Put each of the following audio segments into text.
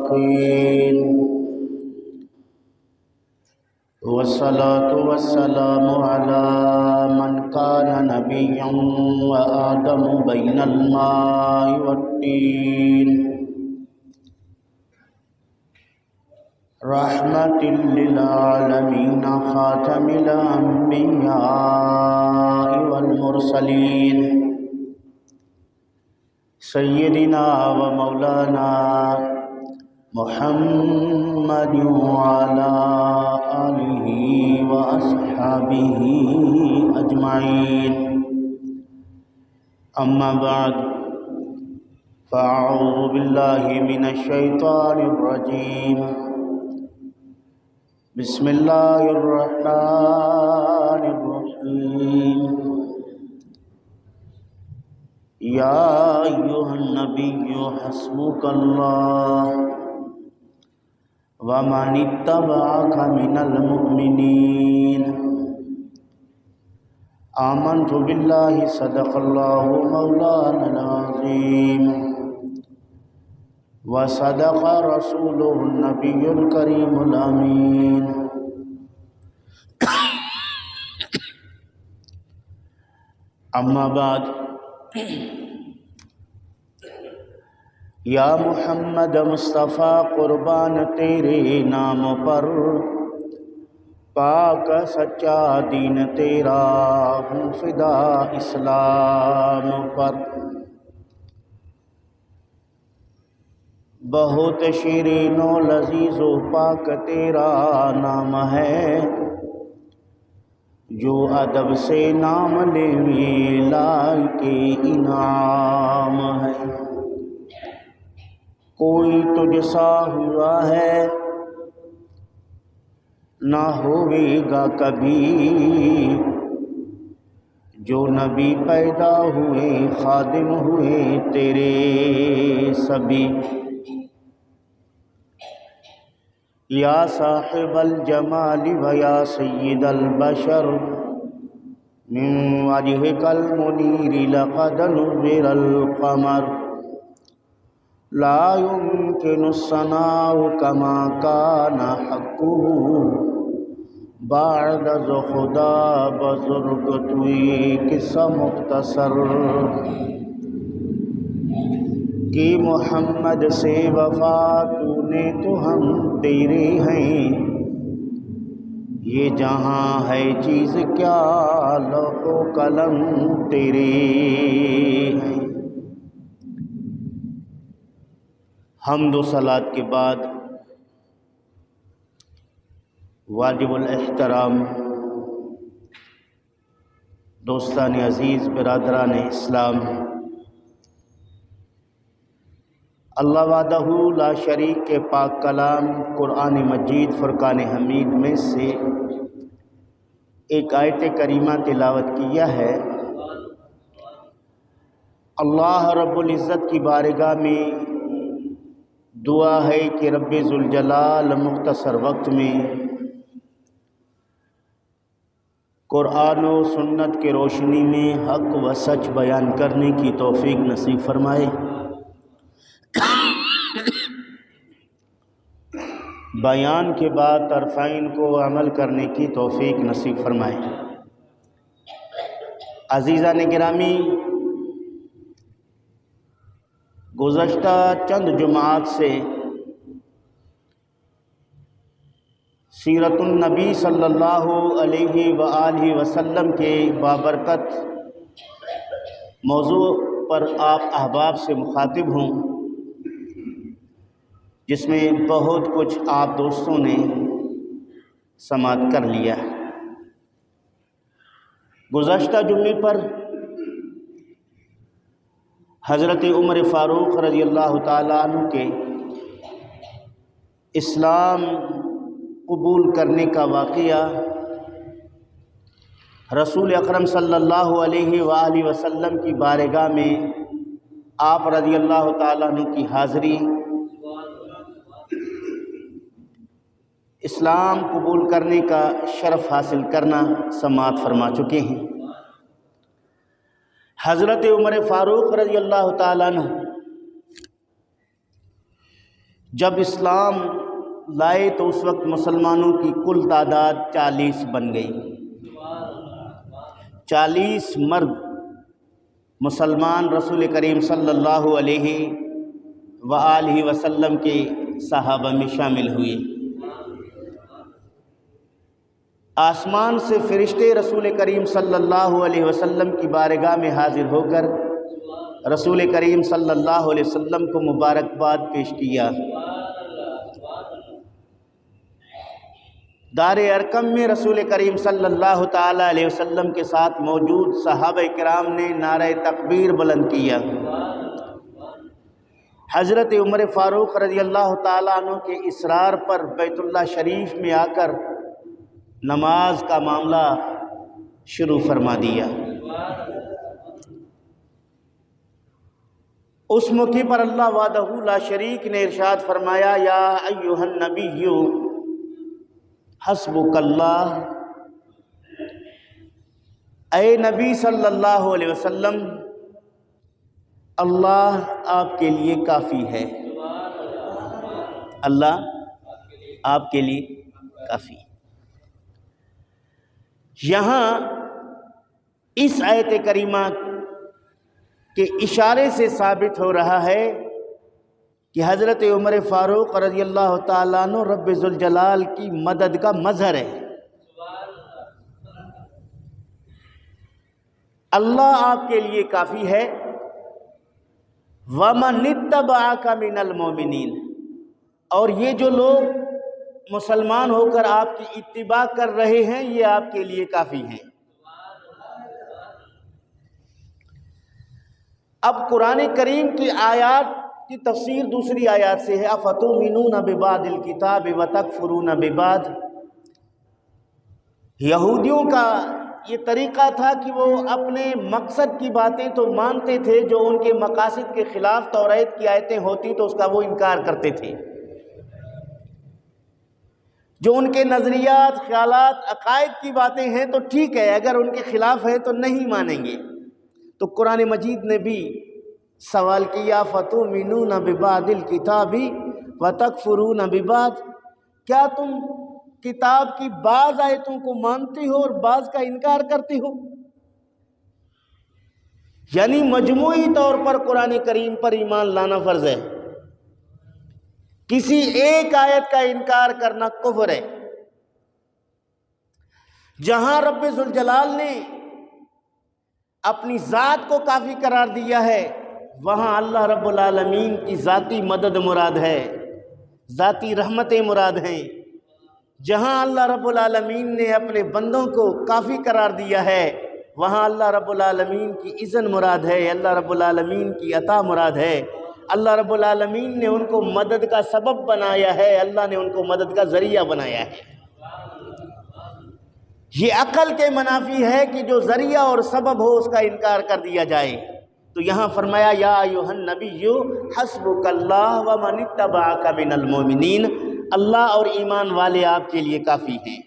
الصالحين والصلاة والسلام على من كان نبيا وآدم بين الماء والطين رحمة للعالمين خاتم الأنبياء والمرسلين سيدنا ومولانا محمد وعلى آله وأصحابه أجمعين أما بعد فأعوذ بالله من الشيطان الرجيم بسم الله الرحمن الرحيم يا أيها النبي حسبك الله ومن اتبعك من المؤمنين آمنت بالله صدق الله مولانا العظيم وصدق رسوله النبي الكريم الأمين أما بعد یا محمد مصطفیٰ قربان تیرے نام پر پاک سچا دین تیرا ہوں فدا اسلام پر بہت شیرین و لذیذ و پاک تیرا نام ہے جو ادب سے نام لے لائق انعام ہے کوئی تجھ سا ہوا ہے نہ ہوئے گا کبھی جو نبی پیدا ہوئے خادم ہوئے تیرے سبھی یا صاحب الجمال و یا سید البشر من وجهك المنیر لقد نور القمر لا يمكن الثناء كما كان حقه بعد ذو خدا بزرگ توی قصہ مختصر کہ محمد سے وفا تو نے تو ہم تیرے ہیں یہ جہاں ہے چیز کیا لوح و قلم تیرے ہیں حمد و صلات کے بعد واجب الاحترام دوستان عزیز برادران اسلام اللہ وحدہ لا شریک کے پاک کلام قرآن مجید فرقان حمید میں سے ایک آیت کریمہ تلاوت کیا ہے اللہ رب العزت کی بارگاہ میں دعا ہے کہ رب ذوالجلال مختصر وقت میں قرآن و سنت کے روشنی میں حق و سچ بیان کرنے کی توفیق نصیب فرمائے بیان کے بعد طرفین کو عمل کرنے کی توفیق نصیب فرمائے عزیزان گرامی گزشتہ چند جمعات سے سیرت النبی صلی اللہ علیہ وآلہ وسلم کے بابرکت موضوع پر آپ احباب سے مخاطب ہوں جس میں بہت کچھ آپ دوستوں نے سماعت کر لیا ہے گزشتہ جمعے پر حضرت عمر فاروق رضی اللہ تعالیٰ عنہ کے اسلام قبول کرنے کا واقعہ رسول اکرم صلی اللہ علیہ وآلہ وسلم کی بارگاہ میں آپ رضی اللہ تعالیٰ عنہ کی حاضری اسلام قبول کرنے کا شرف حاصل کرنا سماعت فرما چکے ہیں حضرت عمر فاروق رضی اللہ تعالیٰ عنہ جب اسلام لائے تو اس وقت مسلمانوں کی کل تعداد 40 بن گئی۔ 40 مرد مسلمان رسول کریم صلی اللہ علیہ وآلہ وسلم کے صحابہ میں شامل ہوئے۔ آسمان سے فرشتے رسول کریم صلی اللہ علیہ وسلم کی بارگاہ میں حاضر ہو کر رسول کریم صلی اللہ علیہ وسلم کو مبارکباد پیش کیا۔ دار ارقم میں رسول کریم صلی اللہ تعالی علیہ وسلم کے ساتھ موجود صحابہ کرام نے نعرہ تکبیر بلند کیا۔ حضرت عمر فاروق رضی اللہ تعالیٰ عنہ کے اصرار پر بیت اللہ شریف میں آ کر نماز کا معاملہ شروع فرما دیا۔ اس موقع پر اللہ وحدہ لا شریک نے ارشاد فرمایا، یا ایھا النبی حسبک اللہ، اے نبی صلی اللہ علیہ وسلم، اللہ آپ کے لیے کافی ہے۔ اللہ آپ کے لیے کافی ہے۔ یہاں اس آیت کریمہ کے اشارے سے ثابت ہو رہا ہے کہ حضرت عمر فاروق رضی اللہ تعالیٰ عنہ رب ذوالجلال کی مدد کا مظہر ہے۔ اللہ آپ کے لیے کافی ہے۔ وَمَنِ اتَّبَعَكَ مِنَ الْمُؤْمِنِينَ، اور یہ جو لوگ مسلمان ہو کر آپ کی اتباع کر رہے ہیں یہ آپ کے لیے کافی ہیں۔ اب قرآن کریم کی آیات کی تفسیر دوسری آیات سے ہے، أَفَتُؤْمِنُونَ بِبَعْضِ الْكِتَابِ وَتَكْفُرُونَ بِبَعْضٍ۔ یہودیوں کا یہ طریقہ تھا کہ وہ اپنے مقصد کی باتیں تو مانتے تھے، جو ان کے مقاصد کے خلاف توریت کی آیتیں ہوتی تو اس کا وہ انکار کرتے تھے۔ جو ان کے نظریات، خیالات، عقائد کی باتیں ہیں تو ٹھیک ہے، اگر ان کے خلاف ہے تو نہیں مانیں گے۔ تو قرآن مجید نے بھی سوال کیا، فَتُؤْمِنُونَ بِبَعْضِ الْكِتَابِ وَتَكْفُرُونَ بِبَعْضٍ، کیا تم کتاب کی بعض آیتوں کو مانتے ہو اور بعض کا انکار کرتے ہو؟ یعنی مجموعی طور پر قرآن کریم پر ایمان لانا فرض ہے، کسی ایک آیت کا انکار کرنا کفر ہے۔ جہاں رب ذوالجلال نے اپنی ذات کو کافی قرار دیا ہے، وہاں اللہ رب العالمین کی ذاتی مدد مراد ہے، ذاتی رحمتیں مراد ہیں۔ جہاں اللہ رب العالمین نے اپنے بندوں کو کافی قرار دیا ہے، وہاں اللہ رب العالمین کی اذن مراد ہے، اللہ رب العالمین کی عطا مراد ہے۔ اللہ رب العالمین نے ان کو مدد کا سبب بنایا ہے، اللہ نے ان کو مدد کا ذریعہ بنایا ہے۔ یہ عقل کے منافی ہے کہ جو ذریعہ اور سبب ہو اس کا انکار کر دیا جائے۔ تو یہاں فرمایا، یا ایھا النبی حسبک اللہ ومن اتبعک من المؤمنین، اللہ اور ایمان والے آپ کے لیے کافی ہیں۔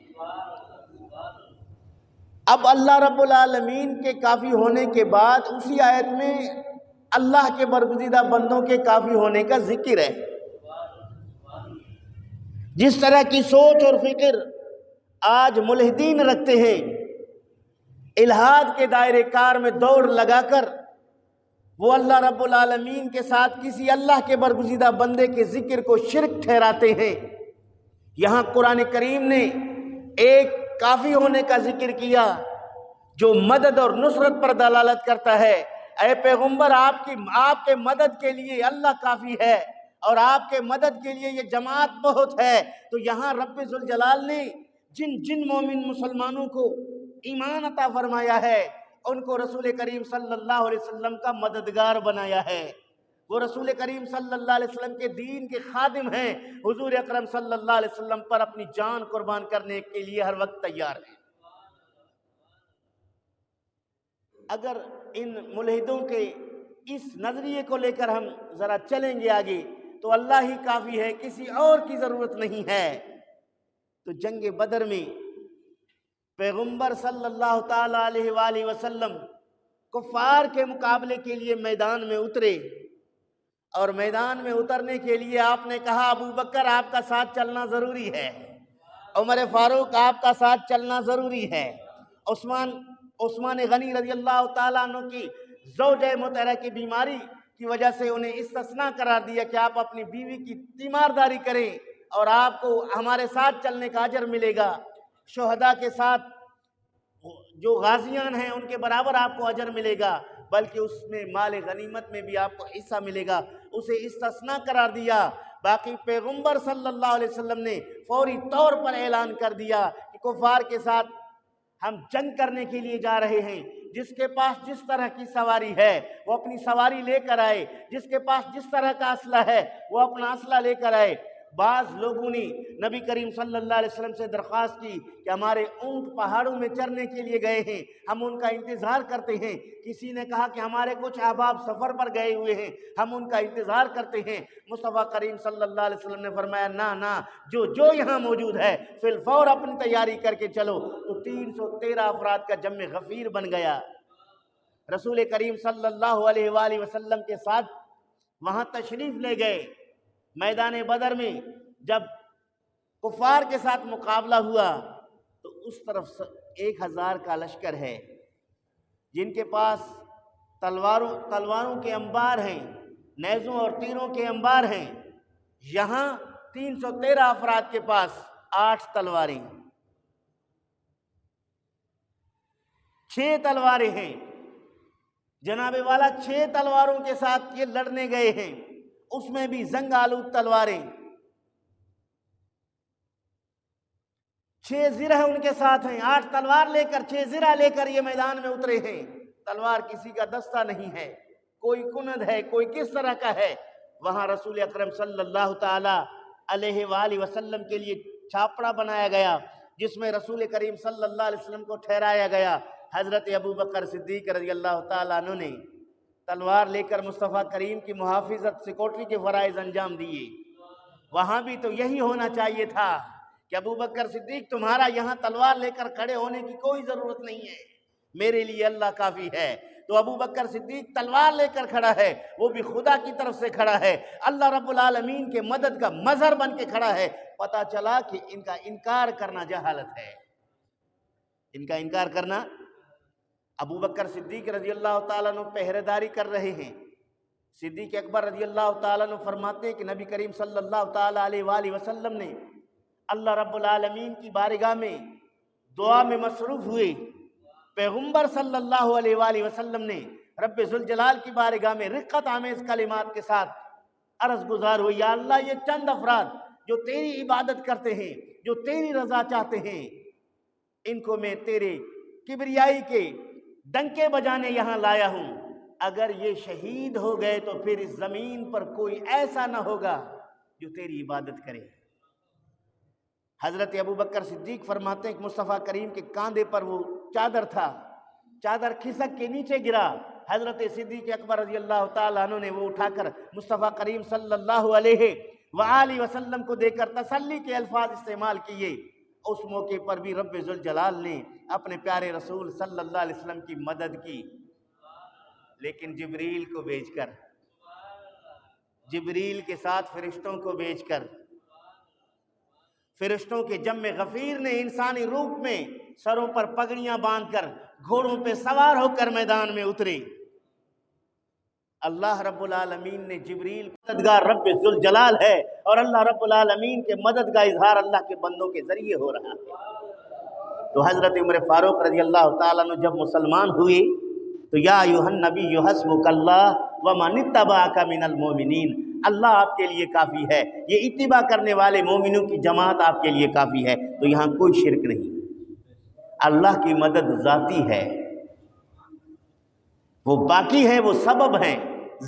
اب اللہ رب العالمین کے کافی ہونے کے بعد اسی آیت میں اللہ کے برگزیدہ بندوں کے کافی ہونے کا ذکر ہے۔ جس طرح کی سوچ اور فکر آج ملحدین رکھتے ہیں، الحاد کے دائرے کار میں دوڑ لگا کر وہ اللہ رب العالمین کے ساتھ کسی اللہ کے برگزیدہ بندے کے ذکر کو شرک ٹھہراتے ہیں، یہاں قرآن کریم نے ایک کافی ہونے کا ذکر کیا جو مدد اور نصرت پر دلالت کرتا ہے۔ اے پیغمبر، آپ کے مدد کے لیے اللہ کافی ہے اور آپ کے مدد کے لیے یہ جماعت بہت ہے۔ تو یہاں رب ذوالجلال نے جن مومن مسلمانوں کو ایمان عطا فرمایا ہے ان کو رسول کریم صلی اللہ علیہ وسلم کا مددگار بنایا ہے۔ وہ رسول کریم صلی اللہ علیہ وسلم کے دین کے خادم ہیں، حضور اکرم صلی اللہ علیہ وسلم پر اپنی جان قربان کرنے کے لیے ہر وقت تیار ہیں۔ اگر ان ملحدوں کے اس نظریے کو لے کر ہم ذرا چلیں گے آگے تو اللہ ہی کافی ہے، کسی اور کی ضرورت نہیں ہے۔ تو جنگ بدر میں پیغمبر صلی اللہ تعالی علیہ وآلہ وسلم کفار کے مقابلے کے لیے میدان میں اترے اور میدان میں اترنے کے لیے آپ نے کہا ابو بکر آپ کا ساتھ چلنا ضروری ہے، عمر فاروق آپ کا ساتھ چلنا ضروری ہے، عثمان غنی رضی اللہ تعالیٰ عنہ کی زوجہ مطہرہ کی بیماری کی وجہ سے انہیں استثناء قرار دیا کہ آپ اپنی بیوی کی تیمارداری کریں اور آپ کو ہمارے ساتھ چلنے کا اجر ملے گا، شہداء کے ساتھ جو غازیان ہیں ان کے برابر آپ کو اجر ملے گا، بلکہ اس میں مال غنیمت میں بھی آپ کو حصہ ملے گا، اسے استثناء قرار دیا۔ باقی پیغمبر صلی اللہ علیہ وسلم نے فوری طور پر اعلان کر دیا کہ کفار کے ساتھ ہم جنگ کرنے کے لیے جا رہے ہیں، جس کے پاس جس طرح کی سواری ہے وہ اپنی سواری لے کر آئے، جس کے پاس جس طرح کا اسلحہ ہے وہ اپنا اسلحہ لے کر آئے۔ بعض لوگوں نے نبی کریم صلی اللہ علیہ وسلم سے درخواست کی کہ ہمارے اونٹ پہاڑوں میں چرنے کے لیے گئے ہیں، ہم ان کا انتظار کرتے ہیں۔ کسی نے کہا کہ ہمارے کچھ احباب سفر پر گئے ہوئے ہیں، ہم ان کا انتظار کرتے ہیں۔ مصطفیٰ کریم صلی اللہ علیہ وسلم نے فرمایا نہ جو یہاں موجود ہے فی الفور اپنی تیاری کر کے چلو۔ تو 313 افراد کا جمع غفیر بن گیا۔ رسول کریم صلی اللہ علیہ وآلہ وسلم کے ساتھ وہاں تشریف لے گئے۔ میدان بدر میں جب کفار کے ساتھ مقابلہ ہوا تو اس طرف 1000 کا لشکر ہے جن کے پاس تلواروں کے انبار ہیں، نیزوں اور تیروں کے انبار ہیں، یہاں 313 افراد کے پاس 8 تلواریں، 6 تلواریں ہیں۔ جناب والا 6 تلواروں کے ساتھ یہ لڑنے گئے ہیں، اس میں بھی زنگ آلود تلواریں، 6 زرہ ان کے ساتھ ہیں، 8 تلوار لے کر 6 زرہ لے کر یہ میدان میں اترے ہیں۔ تلوار کسی کا دستہ نہیں ہے، کوئی کند ہے، کوئی کس طرح کا ہے۔ وہاں رسول اکرم صلی اللہ تعالی علیہ وآلہ وسلم کے لیے چھاپڑا بنایا گیا جس میں رسول کریم صلی اللہ علیہ وسلم کو ٹھہرایا گیا۔ حضرت ابو بکر صدیق رضی اللہ تعالیٰ عنہ نے تلوار لے کر مصطفیٰ کریم کی محافظت سیکورٹی کے فرائض انجام دیے۔ وہاں بھی تو یہی ہونا چاہیے تھا کہ ابو بکر صدیق تمہارا یہاں تلوار لے کر کھڑے ہونے کی کوئی ضرورت نہیں ہے، میرے لیے اللہ کافی ہے۔ تو ابو بکر صدیق تلوار لے کر کھڑا ہے، وہ بھی خدا کی طرف سے کھڑا ہے، اللہ رب العالمین کے مدد کا مظہر بن کے کھڑا ہے۔ پتہ چلا کہ ان کا انکار کرنا جہالت ہے، ان کا انکار کرنا۔ ابو بکر صدیق رضی اللہ تعالیٰ عنہ پہرے داری کر رہے ہیں۔ صدیق اکبر رضی اللہ تعالیٰ عنہ فرماتے ہیں کہ نبی کریم صلی اللہ تعالیٰ علیہ وآلہ وسلم نے اللہ رب العالمین کی بارگاہ میں دعا میں مصروف ہوئے۔ پیغمبر صلی اللہ علیہ وآلہ وسلم نے رب ذوالجلال کی بارگاہ میں رقت آمیز کلمات کے ساتھ عرض گزار ہوئی، یا اللہ یہ چند افراد جو تیری عبادت کرتے ہیں، جو تیری رضا چاہتے ہیں، ان کو میں تیرے کبریائی کے ڈنکے بجانے یہاں لایا ہوں، اگر یہ شہید ہو گئے تو پھر اس زمین پر کوئی ایسا نہ ہوگا جو تیری عبادت کرے۔ حضرت ابو بکر صدیق فرماتے ہیں کہ مصطفیٰ کریم کے کاندھے پر وہ چادر تھا، چادر کھسک کے نیچے گرا۔ حضرت صدیق اکبر رضی اللہ تعالیٰ عنہ نے وہ اٹھا کر مصطفیٰ کریم صلی اللہ علیہ وآلہ وسلم کو دے کر تسلی کے الفاظ استعمال کیے۔ اس موقع پر بھی رب ذوالجلال نے اپنے پیارے رسول صلی اللہ علیہ وسلم کی مدد کی، لیکن جبریل کو بھیج کر، جبریل کے ساتھ فرشتوں کو بھیج کر، فرشتوں کے جمع غفیر نے انسانی روپ میں سروں پر پگڑیاں باندھ کر گھوڑوں پہ سوار ہو کر میدان میں اترے۔ اللہ رب العالمین نے جبریل مددگار رب ذوالجلال ہے، اور اللہ رب العالمین کے مدد کا اظہار اللہ کے بندوں کے ذریعے ہو رہا ہے۔ تو حضرت عمر فاروق رضی اللہ تعالیٰ عنہ جب مسلمان ہوئے تو یا ایھا النبی حسبک اللہ ومن اتبعک من المؤمنین، اللہ آپ کے لیے کافی ہے، یہ اتباع کرنے والے مومنوں کی جماعت آپ کے لیے کافی ہے۔ تو یہاں کوئی شرک نہیں، اللہ کی مدد ذاتی ہے، وہ باقی ہیں، وہ سبب ہیں،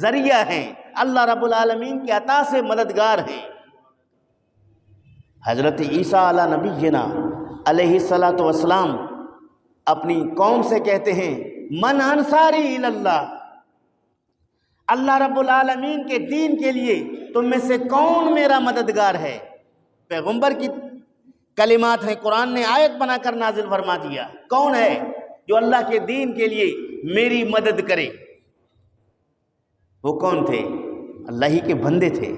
ذریعہ ہیں، اللہ رب العالمین کے عطا سے مددگار ہیں۔ حضرت عیسیٰ علی نبینا علیہ السلام اپنی قوم سے کہتے ہیں من انصاری اللہ، اللہ رب العالمین کے دین کے لیے تم میں سے کون میرا مددگار ہے؟ پیغمبر کی کلمات ہیں، قرآن نے آیت بنا کر نازل فرما دیا، کون ہے جو اللہ کے دین کے لیے میری مدد کرے؟ وہ کون تھے؟ اللہ ہی کے بندے تھے.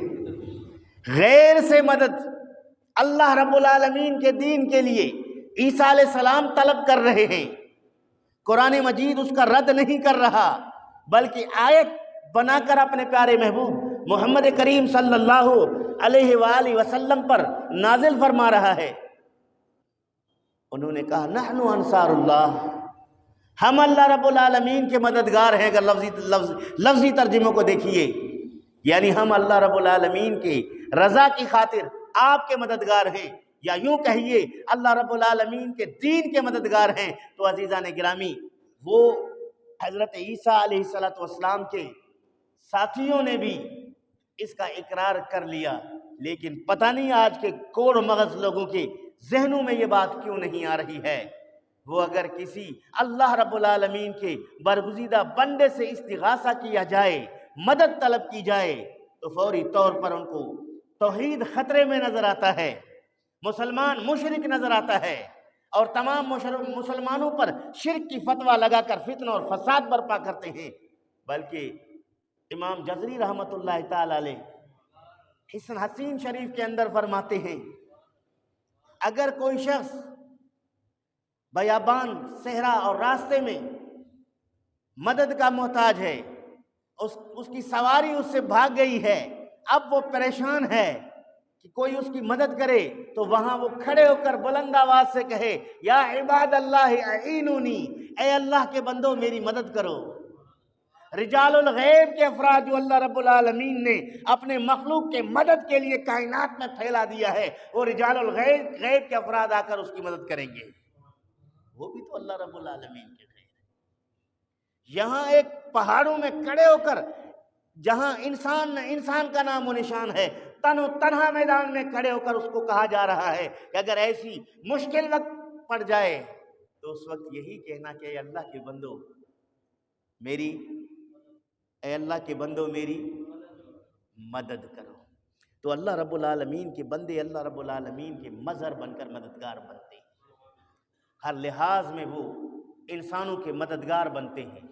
غیر سے مدد اللہ رب العالمین کے دین کے لیے عیسیٰ علیہ السلام طلب کر رہے ہیں. قرآن مجید اس کا رد نہیں کر رہا بلکہ آیت بنا کر اپنے پیارے محبوب محمد کریم صلی اللہ علیہ وآلہ وسلم پر نازل فرما رہا ہے. انہوں نے کہا نحن انصار اللہ، ہم اللہ رب العالمین کے مددگار ہیں. اگر لفظی ترجموں کو دیکھیے، یعنی ہم اللہ رب العالمین کے رضا کی خاطر آپ کے مددگار ہیں، یا یوں کہیے اللہ رب العالمین کے دین کے مددگار ہیں. تو عزیزان گرامی، وہ حضرت عیسیٰ علیہ السلام کے ساتھیوں نے بھی اس کا اقرار کر لیا، لیکن پتہ نہیں آج کے کوڑ مغز لوگوں کے ذہنوں میں یہ بات کیوں نہیں آ رہی ہے. وہ اگر کسی اللہ رب العالمین کے برگزیدہ بندے سے استغاثہ کیا جائے، مدد طلب کی جائے، تو فوری طور پر ان کو توحید خطرے میں نظر آتا ہے، مسلمان مشرک نظر آتا ہے، اور تمام مسلمانوں پر شرک کی فتویٰ لگا کر فتنہ اور فساد برپا کرتے ہیں. بلکہ امام جزری رحمۃ اللہ تعالی علیہ حسن حسین شریف کے اندر فرماتے ہیں، اگر کوئی شخص بیابان صحرا اور راستے میں مدد کا محتاج ہے، اس کی سواری اس سے بھاگ گئی ہے، اب وہ پریشان ہے کہ کوئی اس کی مدد کرے، تو وہاں وہ کھڑے ہو کر بلند آواز سے کہے یا عباد اللہ اعینونی، اے اللہ کے بندو میری مدد کرو. رجال الغیب کے افراد جو اللہ رب العالمین نے اپنے مخلوق کے مدد کے لیے کائنات میں پھیلا دیا ہے، وہ رجال الغیب کے افراد آ کر اس کی مدد کریں گے. وہ بھی تو اللہ رب العالمین کے غیر ہے. یہاں ایک پہاڑوں میں کھڑے ہو کر، جہاں انسان کا نام و نشان ہے، تن و تنہا میدان میں کھڑے ہو کر اس کو کہا جا رہا ہے کہ اگر ایسی مشکل وقت پڑ جائے تو اس وقت یہی کہنا کہ اے اللہ کے بندو میری مدد کرو. تو اللہ رب العالمین کے بندے اللہ رب العالمین کے مظہر بن کر مددگار بنتے ہیں. ہر لحاظ میں وہ انسانوں کے مددگار بنتے ہیں.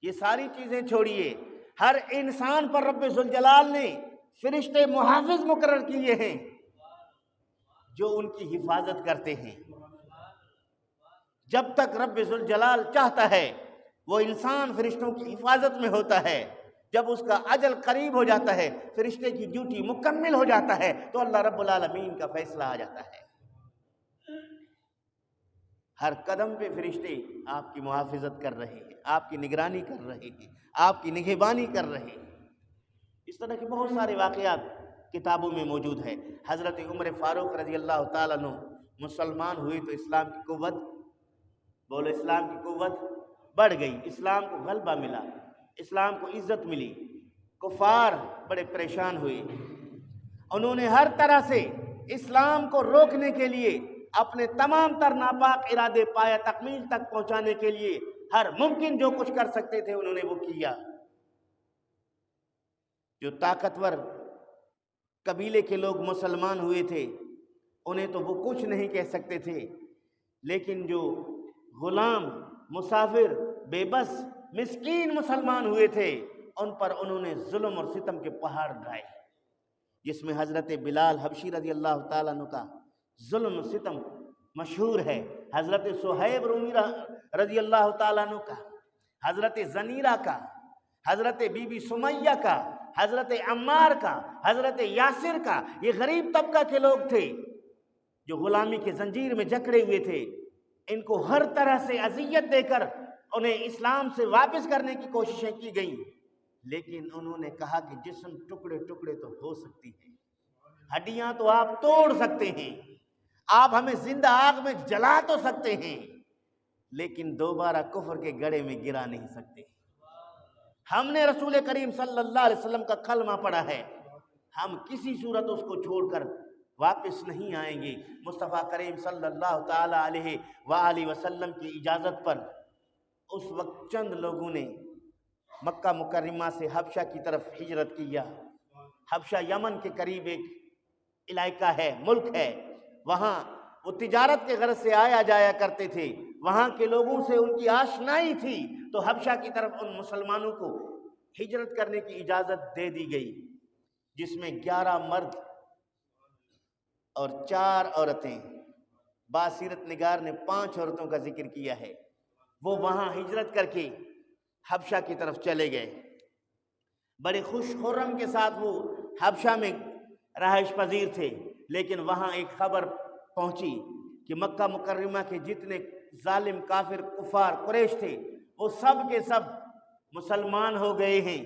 یہ ساری چیزیں چھوڑیے، ہر انسان پر رب ذوالجلال نے فرشتے محافظ مقرر کیے ہیں جو ان کی حفاظت کرتے ہیں. جب تک رب ذوالجلال چاہتا ہے وہ انسان فرشتوں کی حفاظت میں ہوتا ہے. جب اس کا اجل قریب ہو جاتا ہے، فرشتے کی ڈیوٹی مکمل ہو جاتا ہے، تو اللہ رب العالمین کا فیصلہ آ جاتا ہے. ہر قدم پہ فرشتے آپ کی محافظت کر رہے ہیں، آپ کی نگرانی کر رہے ہیں، آپ کی نگہبانی کر رہے ہیں. اس طرح کے بہت سارے واقعات کتابوں میں موجود ہیں. حضرت عمر فاروق رضی اللہ تعالیٰ عنہ مسلمان ہوئے تو اسلام کی قوت بڑھ گئی، اسلام کو غلبہ ملا، اسلام کو عزت ملی. کفار بڑے پریشان ہوئے. انہوں نے ہر طرح سے اسلام کو روکنے کے لیے اپنے تمام تر ناپاک ارادے پایا تکمیل تک پہنچانے کے لیے ہر ممکن جو کچھ کر سکتے تھے انہوں نے وہ کیا. جو طاقتور قبیلے کے لوگ مسلمان ہوئے تھے انہیں تو وہ کچھ نہیں کہہ سکتے تھے، لیکن جو غلام، مسافر، بے بس، مسکین مسلمان ہوئے تھے ان پر انہوں نے ظلم اور ستم کے پہاڑ ڈھائے، جس میں حضرت بلال حبشی رضی اللہ تعالیٰ عنہ کا ظلم و ستم مشہور ہے، حضرت صہیب رومی رضی اللہ تعالیٰ عنہ کا، حضرت زنیرہ کا، حضرت بی بی سمیہ کا، حضرت عمار کا، حضرت یاسر کا. یہ غریب طبقہ کے لوگ تھے جو غلامی کے زنجیر میں جکڑے ہوئے تھے. ان کو ہر طرح سے اذیت دے کر انہیں اسلام سے واپس کرنے کی کوششیں کی گئیں، لیکن انہوں نے کہا کہ جسم ٹکڑے ٹکڑے تو ہو سکتی ہیں، ہڈیاں تو آپ توڑ سکتے ہیں، آپ ہمیں زندہ آگ میں جلا تو سکتے ہیں، لیکن دوبارہ کفر کے گڑھے میں گرا نہیں سکتے. ہم نے رسول کریم صلی اللہ علیہ وسلم کا کلمہ پڑھا ہے، ہم کسی صورت اس کو چھوڑ کر واپس نہیں آئیں گے. مصطفیٰ کریم صلی اللہ تعالی علیہ وآلہ وسلم کی اجازت پر اس وقت چند لوگوں نے مکہ مکرمہ سے حبشہ کی طرف ہجرت کیا. حبشہ یمن کے قریب ایک علاقہ ہے، ملک ہے، وہاں وہ تجارت کے غرض سے آیا جایا کرتے تھے، وہاں کے لوگوں سے ان کی آشنائی تھی، تو حبشہ کی طرف ان مسلمانوں کو ہجرت کرنے کی اجازت دے دی گئی، جس میں 11 مرد اور 4 عورتیں، بعض سیرت نگار نے 5 عورتوں کا ذکر کیا ہے، وہ وہاں ہجرت کر کے حبشہ کی طرف چلے گئے۔ بڑے خوش خرم کے ساتھ وہ حبشہ میں رہائش پذیر تھے، لیکن وہاں ایک خبر پہنچی کہ مکہ مکرمہ کے جتنے ظالم کافر کفار قریش تھے وہ سب کے سب مسلمان ہو گئے ہیں۔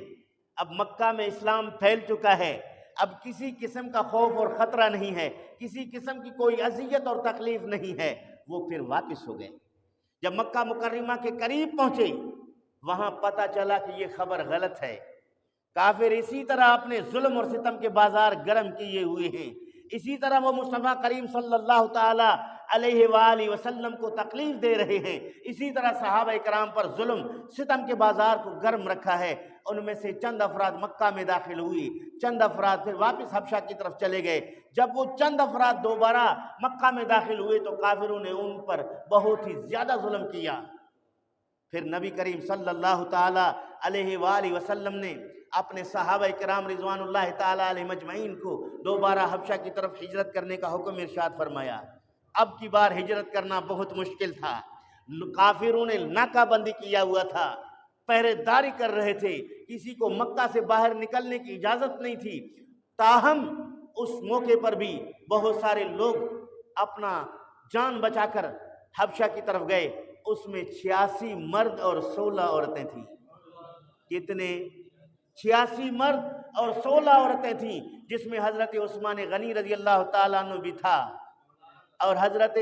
اب مکہ میں اسلام پھیل چکا ہے، اب کسی قسم کا خوف اور خطرہ نہیں ہے، کسی قسم کی کوئی اذیت اور تکلیف نہیں ہے۔ وہ پھر واپس ہو گئے۔ جب مکہ مکرمہ کے قریب پہنچے، وہاں پتہ چلا کہ یہ خبر غلط ہے۔ کافر اسی طرح اپنے ظلم اور ستم کے بازار گرم کیے ہوئے ہیں، اسی طرح وہ مصطفیٰ کریم صلی اللہ تعالی علیہ وآلہ وسلم کو تکلیف دے رہے ہیں، اسی طرح صحابہ کرام پر ظلم ستم کے بازار کو گرم رکھا ہے۔ ان میں سے چند افراد مکہ میں داخل ہوئی، چند افراد پھر واپس حبشہ کی طرف چلے گئے۔ جب وہ چند افراد دوبارہ مکہ میں داخل ہوئے تو کافروں نے ان پر بہت ہی زیادہ ظلم کیا۔ پھر نبی کریم صلی اللہ تعالی علیہ وآلہ وسلم نے اپنے صحابہ کرام رضوان اللہ تعالی علیہ مجمعین کو دوبارہ حبشہ کی طرف ہجرت کرنے کا حکم ارشاد فرمایا۔ اب کی بار ہجرت کرنا بہت مشکل تھا، کافروں نے ناکہ بندی کیا ہوا تھا، پہرے داری کر رہے تھے، کسی کو مکہ سے باہر نکلنے کی اجازت نہیں تھی۔ تاہم اس موقع پر بھی بہت سارے لوگ اپنا جان بچا کر حبشہ کی طرف گئے۔ اس میں 86 مرد اور 16 عورتیں تھیں۔ کتنے؟ 86 مرد اور 16 عورتیں تھیں، جس میں حضرت عثمان غنی رضی اللہ تعالیٰ عنہ بھی تھا، اور حضرت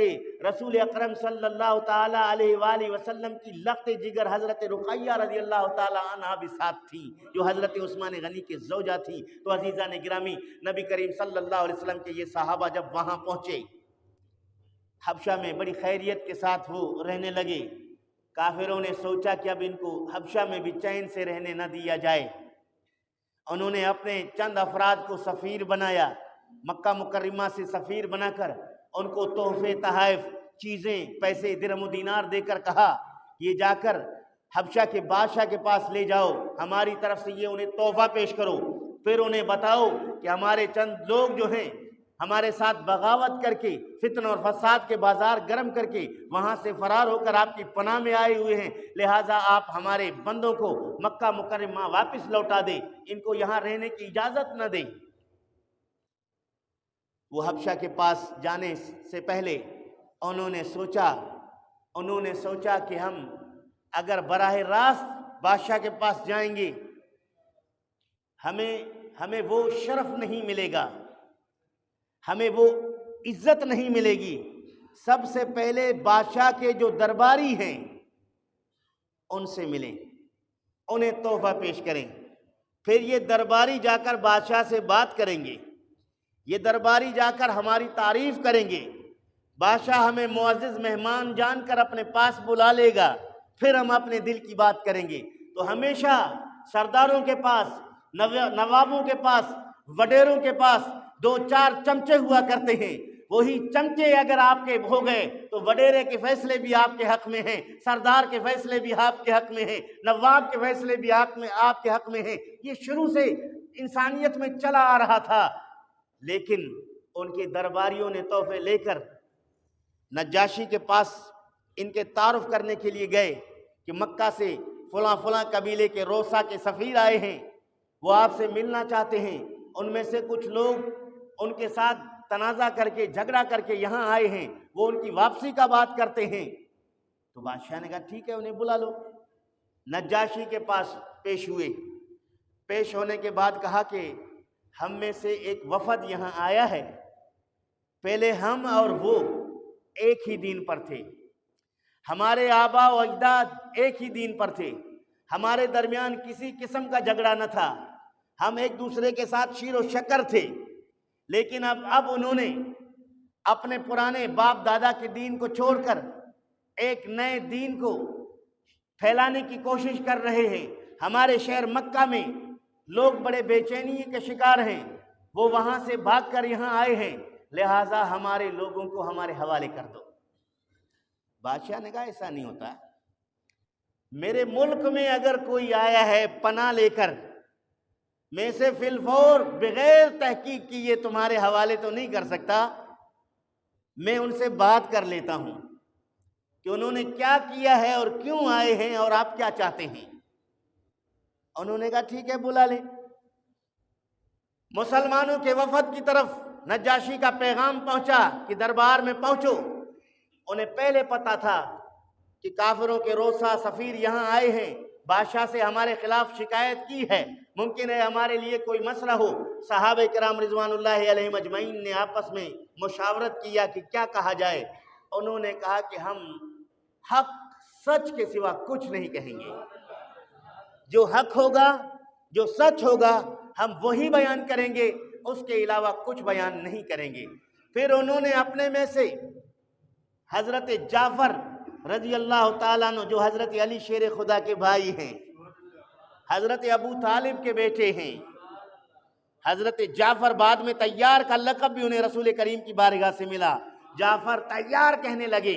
رسول اکرم صلی اللہ تعالیٰ علیہ وآلہ وسلم کی لخت جگر حضرت رقیہ رضی اللہ تعالیٰ عنہ بھی ساتھ تھی، جو حضرت عثمان غنی کے زوجہ تھی۔ تو عزیزان گرامی، نبی کریم صلی اللہ علیہ وسلم کے یہ صحابہ جب وہاں پہنچے حبشہ میں، بڑی خیریت کے ساتھ وہ رہنے لگے۔ کافروں نے سوچا کہ اب ان کو حبشہ میں بھی چین سے رہنے نہ دیا جائے۔ انہوں نے اپنے چند افراد کو سفیر بنایا، مکہ مکرمہ سے سفیر بنا کر ان کو تحفے تحائف چیزیں پیسے درہم و دینار دے کر کہا یہ جا کر حبشہ کے بادشاہ کے پاس لے جاؤ، ہماری طرف سے یہ انہیں تحفہ پیش کرو، پھر انہیں بتاؤ کہ ہمارے چند لوگ جو ہیں ہمارے ساتھ بغاوت کر کے فتن اور فساد کے بازار گرم کر کے وہاں سے فرار ہو کر آپ کی پناہ میں آئے ہوئے ہیں، لہٰذا آپ ہمارے بندوں کو مکہ مکرمہ واپس لوٹا دیں، ان کو یہاں رہنے کی اجازت نہ دیں۔ وہ حبشہ کے پاس جانے سے پہلے انہوں نے سوچا کہ ہم اگر براہ راست بادشاہ کے پاس جائیں گے ہمیں وہ شرف نہیں ملے گا، ہمیں وہ عزت نہیں ملے گی۔ سب سے پہلے بادشاہ کے جو درباری ہیں ان سے ملیں، انہیں تحفہ پیش کریں، پھر یہ درباری جا کر بادشاہ سے بات کریں گے، یہ درباری جا کر ہماری تعریف کریں گے، بادشاہ ہمیں معزز مہمان جان کر اپنے پاس بلا لے گا، پھر ہم اپنے دل کی بات کریں گے۔ تو ہمیشہ سرداروں کے پاس، نوابوں کے پاس، وڈیروں کے پاس 2-4 چمچے ہوا کرتے ہیں، وہی چمچے اگر آپ کے ہو گئے تو وڈیرے کے فیصلے بھی آپ کے حق میں ہیں، سردار کے فیصلے بھی آپ کے حق میں ہیں، نواب کے فیصلے بھی آپ کے حق میں ہیں۔ یہ شروع سے انسانیت میں چلا آ رہا تھا، لیکن ان کے درباریوں نے تحفے لے کر نجاشی کے پاس ان کے تعارف کرنے کے لیے گئے کہ مکہ سے فلاں فلاں قبیلے کے روسا کے سفیر آئے ہیں، وہ آپ سے ملنا چاہتے ہیں، ان میں سے کچھ لوگ ان کے ساتھ تنازع کر کے جھگڑا کر کے یہاں آئے ہیں، وہ ان کی واپسی کا بات کرتے ہیں۔ تو بادشاہ نے کہا ٹھیک ہے، انہیں بلا لو۔ نجاشی کے پاس پیش ہوئے، پیش ہونے کے بعد کہا کہ ہم میں سے ایک وفد یہاں آیا ہے، پہلے ہم اور وہ ایک ہی دین پر تھے، ہمارے آبا و اجداد ایک ہی دین پر تھے، ہمارے درمیان کسی قسم کا جھگڑا نہ تھا، ہم ایک دوسرے کے ساتھ شیر و شکر تھے، لیکن اب انہوں نے اپنے پرانے باپ دادا کے دین کو چھوڑ کر ایک نئے دین کو پھیلانے کی کوشش کر رہے ہیں۔ ہمارے شہر مکہ میں لوگ بڑے بے چینی کے شکار ہیں، وہ وہاں سے بھاگ کر یہاں آئے ہیں، لہٰذا ہمارے لوگوں کو ہمارے حوالے کر دو۔ بادشاہ نے کہا ایسا نہیں ہوتا، میرے ملک میں اگر کوئی آیا ہے پناہ لے کر، میں سے فی الفور بغیر تحقیق کی یہ تمہارے حوالے تو نہیں کر سکتا، میں ان سے بات کر لیتا ہوں کہ انہوں نے کیا کیا ہے اور کیوں آئے ہیں اور آپ کیا چاہتے ہیں۔ انہوں نے کہا ٹھیک ہے بلا لیں۔ مسلمانوں کے وفد کی طرف نجاشی کا پیغام پہنچا کہ دربار میں پہنچو۔ انہیں پہلے پتا تھا کہ کافروں کے روسا سفیر یہاں آئے ہیں، بادشاہ سے ہمارے خلاف شکایت کی ہے، ممکن ہے ہمارے لیے کوئی مسئلہ ہو۔ صحابہ کرام رضوان اللہ علیہم اجمعین نے آپس میں مشاورت کیا کہ کیا کہا جائے۔ انہوں نے کہا کہ ہم حق سچ کے سوا کچھ نہیں کہیں گے، جو حق ہوگا، جو سچ ہوگا ہم وہی بیان کریں گے، اس کے علاوہ کچھ بیان نہیں کریں گے۔ پھر انہوں نے اپنے میں سے حضرت جعفر رضی اللہ تعالیٰ عنہ، جو حضرت علی شیر خدا کے بھائی ہیں، حضرت ابو طالب کے بیٹے ہیں، حضرت جعفر بعد میں طیار کا لقب بھی انہیں رسول کریم کی بارگاہ سے ملا، جعفر طیار کہنے لگے۔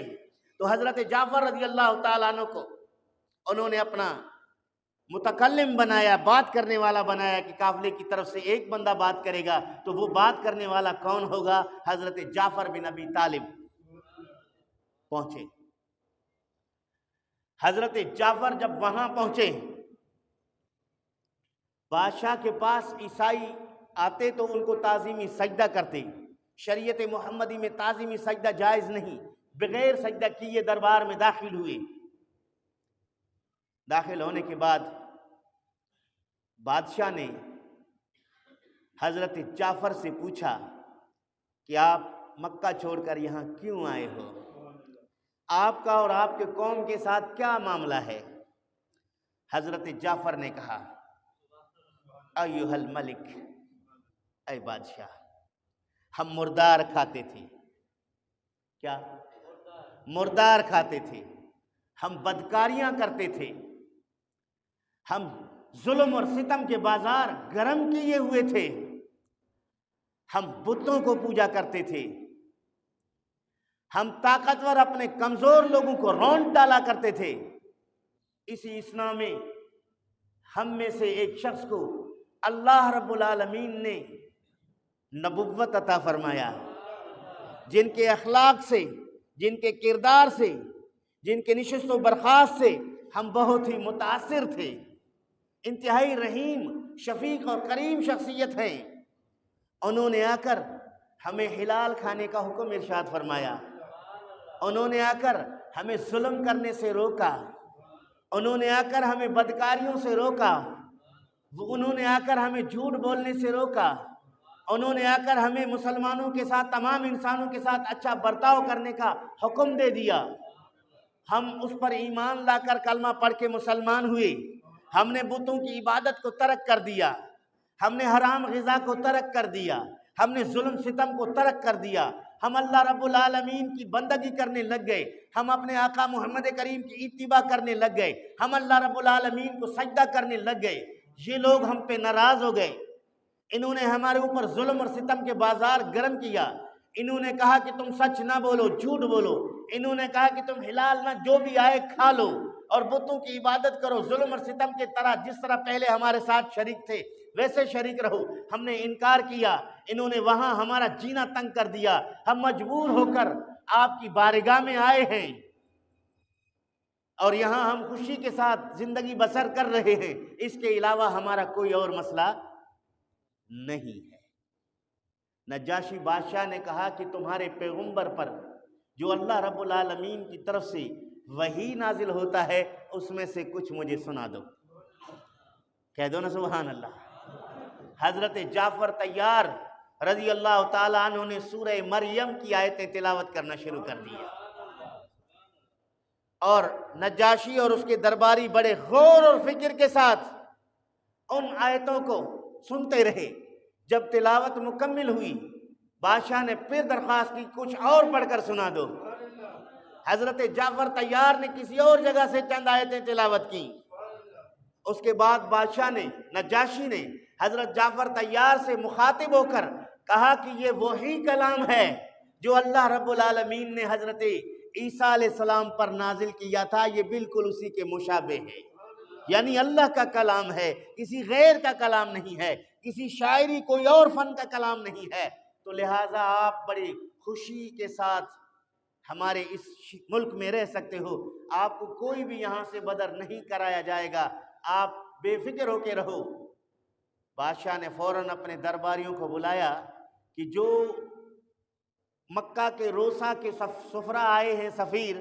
تو حضرت جعفر رضی اللہ تعالیٰ عنہ کو انہوں نے اپنا متکلم بنایا، بات کرنے والا بنایا کہ قافلے کی طرف سے ایک بندہ بات کرے گا تو وہ بات کرنے والا کون ہوگا؟ حضرت جعفر بن ابی طالب پہنچے۔ حضرت جعفر جب وہاں پہنچے، بادشاہ کے پاس عیسائی آتے تو ان کو تعظیمی سجدہ کرتے، شریعت محمدی میں تعظیمی سجدہ جائز نہیں، بغیر سجدہ کیے دربار میں داخل ہوئے۔ داخل ہونے کے بعد بادشاہ نے حضرت جعفر سے پوچھا کہ آپ مکہ چھوڑ کر یہاں کیوں آئے ہو؟ آپ کا اور آپ کے قوم کے ساتھ کیا معاملہ ہے؟ حضرت جعفر نے کہا ایھا الملک، اے بادشاہ، ہم مردار کھاتے تھے۔ کیا؟ مردار کھاتے تھے، ہم بدکاریاں کرتے تھے، ہم ظلم اور ستم کے بازار گرم کیے ہوئے تھے، ہم بتوں کو پوجا کرتے تھے، ہم طاقتور اپنے کمزور لوگوں کو رونٹ ڈالا کرتے تھے۔ اسی اثنا میں ہم میں سے ایک شخص کو اللہ رب العالمین نے نبوت عطا فرمایا، جن کے اخلاق سے، جن کے کردار سے، جن کے نشست و برخاست سے ہم بہت ہی متاثر تھے۔ انتہائی رحیم، شفیق اور کریم شخصیت ہیں۔ انہوں نے آ کر ہمیں حلال کھانے کا حکم ارشاد فرمایا، انہوں نے آ کر ہمیں ظلم کرنے سے روکا، انہوں نے آ کر ہمیں بدکاریوں سے روکا، انہوں نے آ کر ہمیں جھوٹ بولنے سے روکا، انہوں نے آ کر ہمیں مسلمانوں کے ساتھ، تمام انسانوں کے ساتھ اچھا برتاؤ کرنے کا حکم دے دیا۔ ہم اس پر ایمان لا کر کلمہ پڑھ کے مسلمان ہوئے، ہم نے بتوں کی عبادت کو ترک کر دیا، ہم نے حرام غذا کو ترک کر دیا، ہم نے ظلم ستم کو ترک کر دیا، ہم اللہ رب العالمین کی بندگی کرنے لگ گئے، ہم اپنے آقا محمد کریم کی اتباع کرنے لگ گئے، ہم اللہ رب العالمین کو سجدہ کرنے لگ گئے۔ یہ لوگ ہم پہ ناراض ہو گئے، انہوں نے ہمارے اوپر ظلم اور ستم کے بازار گرم کیا، انہوں نے کہا کہ تم سچ نہ بولو، جھوٹ بولو، انہوں نے کہا کہ تم حلال نہ جو بھی آئے کھا لو اور بتوں کی عبادت کرو، ظلم اور ستم کے طرح جس طرح پہلے ہمارے ساتھ شریک تھے ویسے شریک رہو۔ ہم نے انکار کیا، انہوں نے وہاں ہمارا جینا تنگ کر دیا، ہم مجبور ہو کر آپ کی بارگاہ میں آئے ہیں اور یہاں ہم خوشی کے ساتھ زندگی بسر کر رہے ہیں، اس کے علاوہ ہمارا کوئی اور مسئلہ نہیں ہے۔ نجاشی بادشاہ نے کہا کہ تمہارے پیغمبر پر جو اللہ رب العالمین کی طرف سے وحی نازل ہوتا ہے اس میں سے کچھ مجھے سنا دو۔ کہہ دو نا سبحان اللہ۔ حضرت جعفر طیار رضی اللہ تعالیٰ عنہ نے سورہ مریم کی آیتیں تلاوت کرنا شروع کر دی، اور نجاشی اور اس کے درباری بڑے غور اور فکر کے ساتھ ان آیتوں کو سنتے رہے۔ جب تلاوت مکمل ہوئی، بادشاہ نے پھر درخواست کی کچھ اور پڑھ کر سنا دو۔ حضرت جعفر طیار نے کسی اور جگہ سے چند آیتیں تلاوت کی۔ اس کے بعد بادشاہ نے، نجاشی نے حضرت جعفر طیار سے مخاطب ہو کر کہا کہ یہ وہی کلام ہے جو اللہ رب العالمین نے حضرت عیسیٰ علیہ السلام پر نازل کیا تھا یہ بالکل اسی کے مشابہ ہے، یعنی اللہ کا کلام ہے، کسی غیر کا کلام نہیں ہے، کسی شاعری کوئی اور فن کا کلام نہیں ہے۔ تو لہٰذا آپ بڑی خوشی کے ساتھ ہمارے اس ملک میں رہ سکتے ہو، آپ کو کوئی بھی یہاں سے بدر نہیں کرایا جائے گا، آپ بے فکر ہو کے رہو۔ بادشاہ نے فوراً اپنے درباریوں کو بلایا کہ جو مکہ کے روسا کے سفرا آئے ہیں سفیر،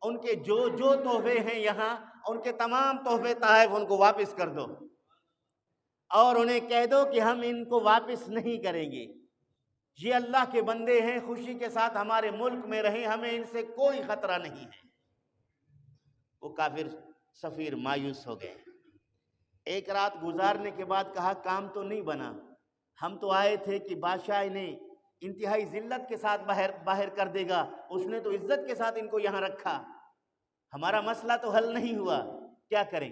ان کے جو تحفے ہیں یہاں، ان کے تمام تحفے تحائف ان کو واپس کر دو، اور انہیں کہہ دو کہ ہم ان کو واپس نہیں کریں گے، یہ اللہ کے بندے ہیں، خوشی کے ساتھ ہمارے ملک میں رہیں، ہمیں ان سے کوئی خطرہ نہیں ہے۔ وہ کافر سفیر مایوس ہو گئے۔ ایک رات گزارنے کے بعد کہا کام تو نہیں بنا، ہم تو آئے تھے کہ بادشاہ انہیں انتہائی ذلت کے ساتھ باہر کر دے گا، اس نے تو عزت کے ساتھ ان کو یہاں رکھا، ہمارا مسئلہ تو حل نہیں ہوا، کیا کریں؟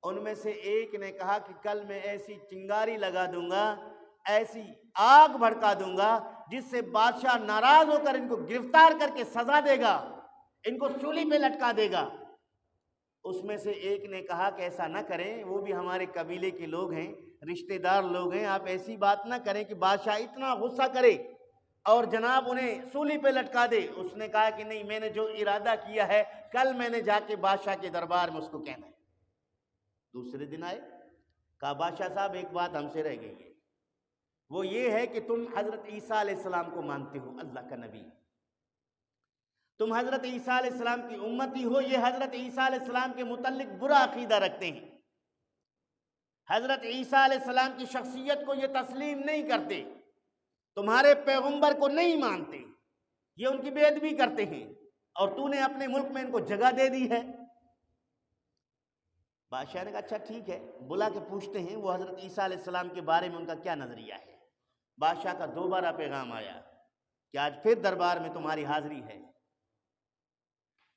ان میں سے ایک نے کہا کہ کل میں ایسی چنگاری لگا دوں گا، ایسی آگ بھڑکا دوں گا جس سے بادشاہ ناراض ہو کر ان کو گرفتار کر کے سزا دے گا، ان کو سولی پہ لٹکا دے گا۔ اس میں سے ایک نے کہا کہ ایسا نہ کریں، وہ بھی ہمارے قبیلے کے لوگ ہیں، رشتہ دار لوگ ہیں، آپ ایسی بات نہ کریں کہ بادشاہ اتنا غصہ کرے اور جناب انہیں سولی پہ لٹکا دے۔ اس نے کہا کہ نہیں، میں نے جو ارادہ کیا ہے کل میں نے جا کے بادشاہ کے دربار میں اس کو کہنا ہے۔ دوسرے دن آئے، کہا بادشاہ صاحب ایک بات ہم سے رہ گئی ہے، وہ یہ ہے کہ تم حضرت عیسیٰ علیہ السلام کو مانتے ہو، اللہ کا نبی، تم حضرت عیسیٰ علیہ السلام کی امتی ہو، یہ حضرت عیسیٰ علیہ السلام کے متعلق برا عقیدہ رکھتے ہیں، حضرت عیسیٰ علیہ السلام کی شخصیت کو یہ تسلیم نہیں کرتے، تمہارے پیغمبر کو نہیں مانتے، یہ ان کی بے ادبی کرتے ہیں، اور تو نے اپنے ملک میں ان کو جگہ دے دی ہے۔ بادشاہ نے کہا اچھا ٹھیک ہے، بلا کے پوچھتے ہیں وہ حضرت عیسیٰ علیہ السلام کے بارے میں ان کا کیا نظریہ ہے۔ بادشاہ کا دوبارہ پیغام آیا کہ آج پھر دربار میں تمہاری حاضری ہے،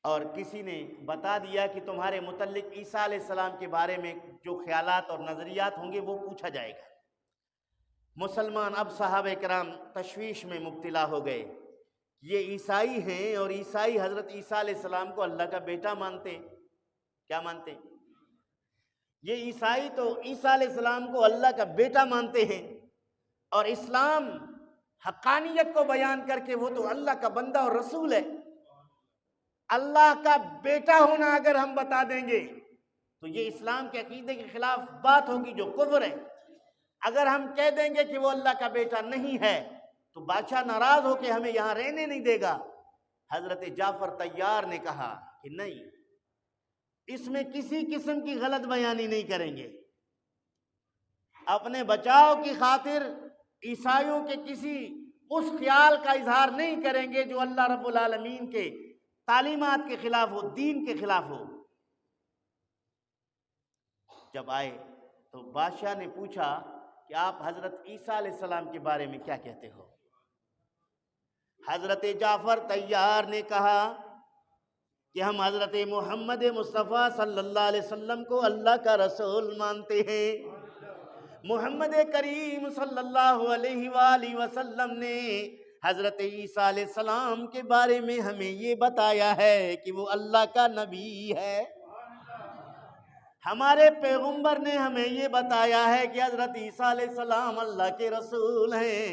اور کسی نے بتا دیا کہ تمہارے متعلق عیسیٰ علیہ السلام کے بارے میں جو خیالات اور نظریات ہوں گے وہ پوچھا جائے گا۔ مسلمان اب صحابہ کرام تشویش میں مبتلا ہو گئے، یہ عیسائی ہیں اور عیسائی حضرت عیسیٰ علیہ السلام کو اللہ کا بیٹا مانتے ہیں، کیا مانتے ہیں؟ یہ عیسائی تو عیسیٰ علیہ السلام کو اللہ کا بیٹا مانتے ہیں، اور اسلام حقانیت کو بیان کر کے وہ تو اللہ کا بندہ اور رسول ہے، اللہ کا بیٹا ہونا اگر ہم بتا دیں گے تو یہ اسلام کے عقیدے کے خلاف بات ہوگی جو کفر ہے۔ اگر ہم کہہ دیں گے کہ وہ اللہ کا بیٹا نہیں ہے تو بادشاہ ناراض ہو کے ہمیں یہاں رہنے نہیں دے گا۔ حضرت جعفر طیار نے کہا کہ نہیں، اس میں کسی قسم کی غلط بیانی نہیں کریں گے، اپنے بچاؤ کی خاطر عیسائیوں کے کسی اس خیال کا اظہار نہیں کریں گے جو اللہ رب العالمین کے تعلیمات کے خلاف ہو، دین کے خلاف ہو۔ جب آئے تو بادشاہ نے پوچھا کہ آپ حضرت عیسیٰ علیہ السلام کے بارے میں کیا کہتے ہو؟ حضرت جعفر طیار نے کہا کہ ہم حضرت محمد مصطفیٰ صلی اللہ علیہ وسلم کو اللہ کا رسول مانتے ہیں۔ محمد کریم صلی اللہ علیہ وآلہ وسلم نے حضرت عیسیٰ علیہ السلام کے بارے میں ہمیں یہ بتایا ہے کہ وہ اللہ کا نبی ہے۔ ہمارے پیغمبر نے ہمیں یہ بتایا ہے کہ حضرت عیسیٰ علیہ السلام اللہ کے رسول ہیں۔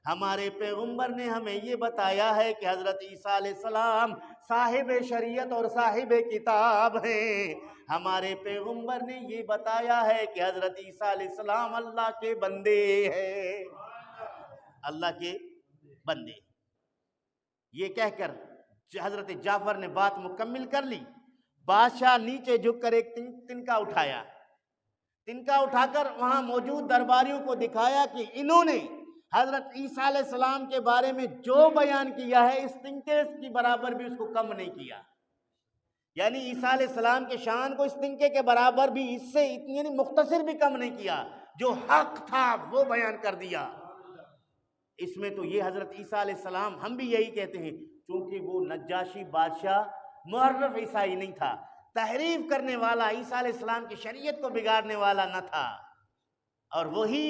ہمارے پیغمبر نے ہمیں یہ بتایا ہے کہ حضرت عیسیٰ علیہ السلام صاحب شریعت اور صاحب کتاب ہیں۔ ہمارے پیغمبر نے یہ بتایا ہے کہ حضرت عیسیٰ علیہ السلام اللہ کے بندے ہیں، اللہ کے بندے۔ یہ کہہ کر حضرت جعفر نے بات مکمل کر لی۔ بادشاہ نیچے جھک کر ایک تنکا اٹھایا، تنکا اٹھا کر وہاں موجود درباریوں کو دکھایا کہ انہوں نے حضرت عیسیٰ علیہ السلام کے بارے میں جو بیان کیا ہے اس تنکے کی برابر بھی اس کو کم نہیں کیا، یعنی عیسیٰ علیہ السلام کے شان کو اس تنکے کے برابر بھی، اس سے اتنی مختصر بھی کم نہیں کیا، جو حق تھا وہ بیان کر دیا۔ اس میں تو یہ حضرت عیسیٰ علیہ السلام، ہم بھی یہی کہتے ہیں، چونکہ وہ نجاشی بادشاہ محرف عیسائی نہیں تھا، تحریف کرنے والا، عیسیٰ علیہ السلام کی شریعت کو بگاڑنے والا نہ تھا، اور وہی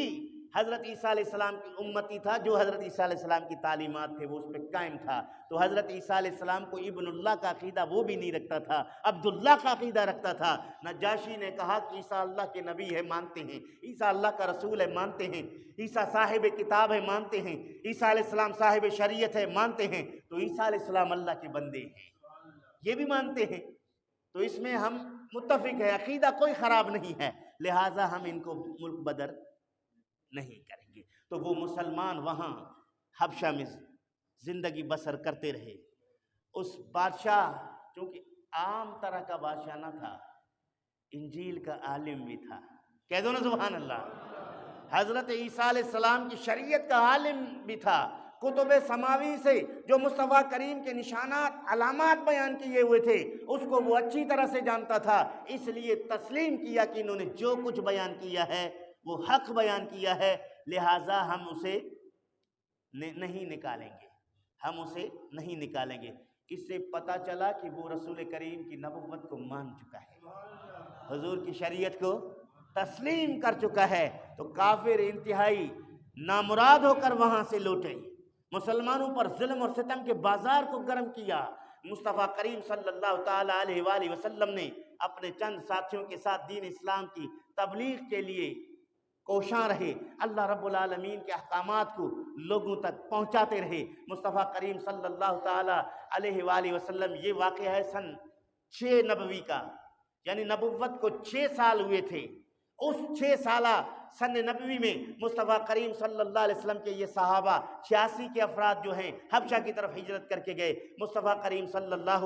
حضرت عیسیٰ علیہ السلام کی امتی تھا، جو حضرت عیسیٰ علیہ السلام کی تعلیمات تھے وہ اس پہ قائم تھا، تو حضرت عیسیٰ علیہ السلام کو ابن اللہ کا عقیدہ وہ بھی نہیں رکھتا تھا، عبداللہ کا عقیدہ رکھتا تھا۔ نجاشی نے کہا کہ عیسیٰ اللہ کے نبی ہے، مانتے ہیں، عیسیٰ اللہ کا رسول ہے، مانتے ہیں، عیسیٰ صاحب کتاب ہے، مانتے ہیں، عیسیٰ علیہ السلام صاحب شریعت ہے، مانتے ہیں، تو عیسیٰ علیہ السلام اللہ کے بندے ہیں، یہ بھی مانتے ہیں، تو اس میں ہم متفق ہے، عقیدہ کوئی خراب نہیں ہے، لہٰذا ہم ان کو ملک بدر نہیں کریں گے۔ تو وہ مسلمان وہاں حبشہ میں زندگی بسر کرتے رہے۔ اس بادشاہ چونکہ عام طرح کا بادشاہ نہ تھا، انجیل کا عالم بھی تھا، کہہ دو نا سبحان اللہ، حضرت عیسیٰ علیہ السلام کی شریعت کا عالم بھی تھا، کتب سماوی سے جو مصطفیٰ کریم کے نشانات علامات بیان کیے ہوئے تھے اس کو وہ اچھی طرح سے جانتا تھا، اس لیے تسلیم کیا کہ انہوں نے جو کچھ بیان کیا ہے وہ حق بیان کیا ہے، لہٰذا ہم اسے نہیں نکالیں گے، ہم اسے نہیں نکالیں گے۔ اس سے پتہ چلا کہ وہ رسول کریم کی نبوت کو مان چکا ہے، حضور کی شریعت کو تسلیم کر چکا ہے، تو کافر انتہائی نامراد ہو کر وہاں سے لوٹے، مسلمانوں پر ظلم اور ستم کے بازار کو گرم کیا۔ مصطفیٰ کریم صلی اللہ تعالیٰ علیہ وآلہ وسلم نے اپنے چند ساتھیوں کے ساتھ دین اسلام کی تبلیغ کے لیے کوشاں رہے، اللہ رب العالمین کے احکامات کو لوگوں تک پہنچاتے رہے۔ مصطفیٰ کریم صلی اللہ تعالیٰ علیہ وآلہ وسلم، یہ واقعہ ہے سن 6 نبوی کا، یعنی نبوت کو 6 سال ہوئے تھے، اس 6 سالہ سن نبوی میں مصطفیٰ کریم صلی اللہ علیہ وسلم کے یہ صحابہ 86 کے افراد جو ہیں حبشہ کی طرف ہجرت کر کے گئے، مصطفیٰ کریم صلی اللہ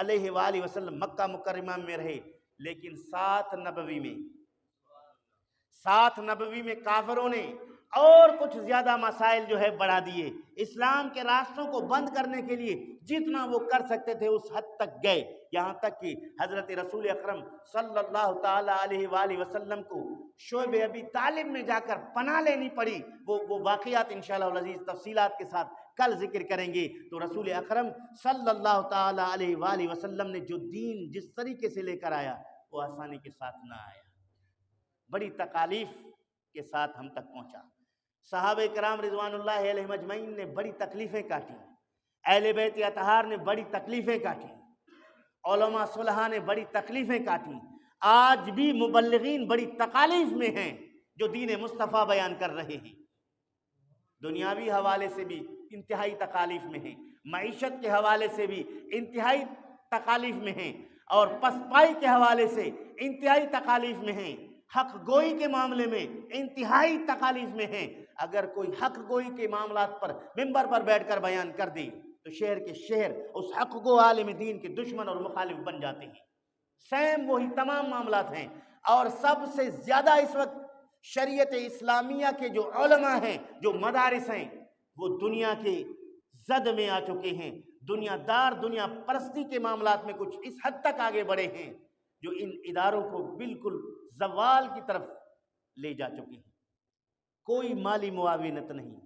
علیہ وآلہ وسلم مکہ مکرمہ میں رہے، لیکن 7 نبوی میں کافروں نے اور کچھ زیادہ مسائل جو ہے بڑھا دیے، اسلام کے راستوں کو بند کرنے کے لیے جتنا وہ کر سکتے تھے اس حد تک گئے، یہاں تک کہ حضرت رسول اکرم صلی اللہ تعالیٰ علیہ وآلہ وسلم کو شعب ابی طالب میں جا کر پناہ لینی پڑی۔ وہ واقعات انشاءاللہ العزیز تفصیلات کے ساتھ کل ذکر کریں گے۔ تو رسول اکرم صلی اللہ تعالیٰ علیہ وآلہ وسلم نے جو دین جس طریقے سے لے کر آیا وہ آسانی کے ساتھ نہ آیا، بڑی تکالیف کے ساتھ ہم تک پہنچا۔ صحابہ کرام رضوان اللہ علیہم اجمعین نے بڑی تکلیفیں کاٹی، اہل بیت اطہار نے بڑی تکلیفیں کاٹی، علماء صلحاء نے بڑی تکلیفیں کاٹی، آج بھی مبلغین بڑی تکالیف میں ہیں جو دین مصطفیٰ بیان کر رہے ہیں، دنیاوی حوالے سے بھی انتہائی تکالیف میں ہیں، معیشت کے حوالے سے بھی انتہائی تکالیف میں ہیں، اور پسپائی کے حوالے سے انتہائی تکالیف میں ہیں، حق گوئی کے معاملے میں انتہائی تکالیف میں ہیں۔ اگر کوئی حق گوئی کے معاملات پر ممبر پر بیٹھ کر بیان کر دے تو شہر کے شہر اس حق گو عالم دین کے دشمن اور مخالف بن جاتے ہیں، سیم وہی تمام معاملات ہیں۔ اور سب سے زیادہ اس وقت شریعت اسلامیہ کے جو علماء ہیں، جو مدارس ہیں، وہ دنیا کے زد میں آ چکے ہیں، دنیا دار دنیا پرستی کے معاملات میں کچھ اس حد تک آگے بڑھے ہیں جو ان اداروں کو بالکل زوال کی طرف لے جا چکے ہیں۔ کوئی مالی معاونت نہیں،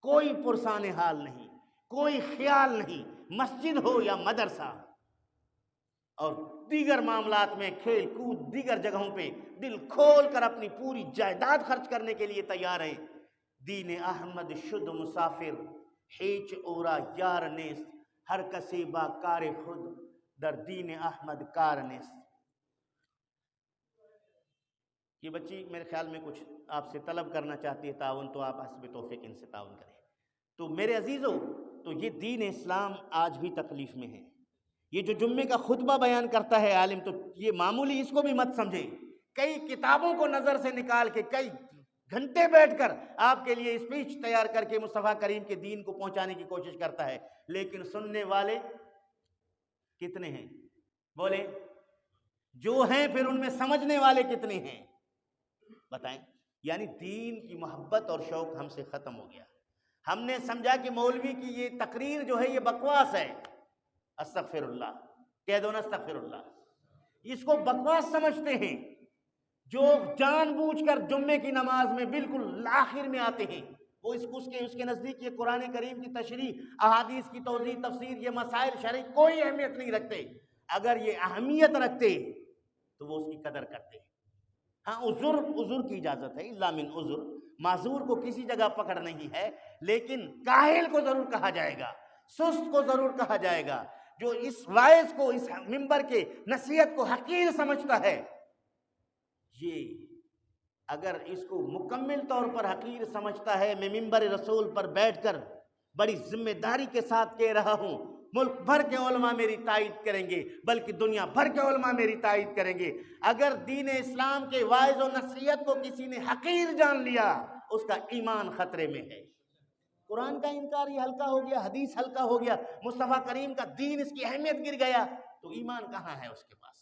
کوئی پرسان حال نہیں، کوئی خیال نہیں، مسجد ہو یا مدرسہ اور دیگر معاملات میں کھیل کود دیگر جگہوں پہ دل کھول کر اپنی پوری جائیداد خرچ کرنے کے لیے تیار ہیں۔ دین احمد شد مسافر ہیچ اورا یار نیست، ہر کسی با کار خود در دین احمد کار نیست۔ یہ بچی میرے خیال میں کچھ آپ سے طلب کرنا چاہتی ہے تعاون، تو آپ حسب توفیق ان سے تعاون کریں۔ تو میرے عزیزو، تو یہ دین اسلام آج بھی تکلیف میں ہے۔ یہ جو جمعے کا خطبہ بیان کرتا ہے عالم، تو یہ معمولی اس کو بھی مت سمجھیں، کئی کتابوں کو نظر سے نکال کے کئی گھنٹے بیٹھ کر آپ کے لیے اسپیچ تیار کر کے مصطفیٰ کریم کے دین کو پہنچانے کی کوشش کرتا ہے، لیکن سننے والے کتنے ہیں؟ بولے جو ہیں، پھر ان میں سمجھنے والے کتنے ہیں؟ بتائیں۔ یعنی دین کی محبت اور شوق ہم سے ختم ہو گیا، ہم نے سمجھا کہ مولوی کی یہ تقریر جو ہے یہ بکواس ہے، استغفر اللہ، کہہ دو نا استغفر اللہ، اس کو بکواس سمجھتے ہیں۔ جو جان بوجھ کر جمعے کی نماز میں بالکل آخر میں آتے ہیں، وہ اس کے نزدیک یہ قرآن کریم کی تشریح، احادیث کی توضیح تفسیر، یہ مسائل شرعی کوئی اہمیت نہیں رکھتے۔ اگر یہ اہمیت رکھتے تو وہ اس کی قدر کرتے، ہاں عذر کی اجازت ہے، الا من عذر، معذور کو کسی جگہ پکڑ نہیں ہے، لیکن کاہل کو ضرور کہا جائے گا، سست کو ضرور کہا جائے گا۔ جو اس واعظ کو، اس ممبر کے نصیحت کو حقیر سمجھتا ہے، یہ اگر اس کو مکمل طور پر حقیر سمجھتا ہے، میں ممبر رسول پر بیٹھ کر بڑی ذمہ داری کے ساتھ کہہ رہا ہوں، ملک بھر کے علماء میری تائید کریں گے، بلکہ دنیا بھر کے علماء میری تائید کریں گے، اگر دین اسلام کے واعظ و نصیحت کو کسی نے حقیر جان لیا، اس کا ایمان خطرے میں ہے۔ قرآن کا انکار یہ ہلکا ہو گیا، حدیث ہلکا ہو گیا، مصطفیٰ کریم کا دین، اس کی اہمیت گر گیا، تو ایمان کہاں ہے اس کے پاس؟